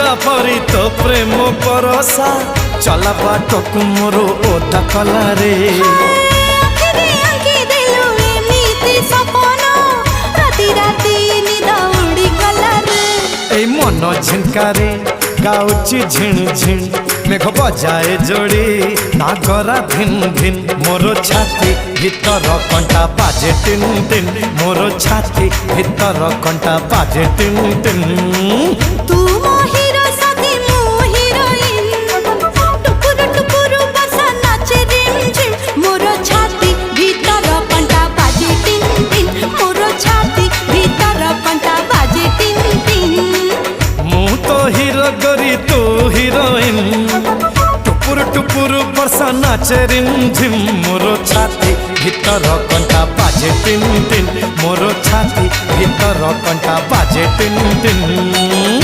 चंदा परी तो प्रेम परसा चला बाटक मोर ओदा कला रे मन झिनकारे गाउची झिण झिण मेघ बजाए जोड़ी नागरा धिन धिन मोर छाती भीतर कंटा बाजे टिन टिन मोर छाती भीतर कंटा बाजे टिन टिन तू मो हीरो साथी मो हीरोइन टुकुर टुकुर बसा नाचे रिम झिम मोर छाती भीतर कंटा बाजे टिन टिन मोर छाती भीतर कंटा बाजे टिन टिन तो हीरो गोरी तू हीरोइन टुपुर टुपुर बरसा नाचे रिम झिम मोर छाती भीतर कंटा बाजे टिन टिन मोर छाती भीतर कंटा बाजे टिन टिन।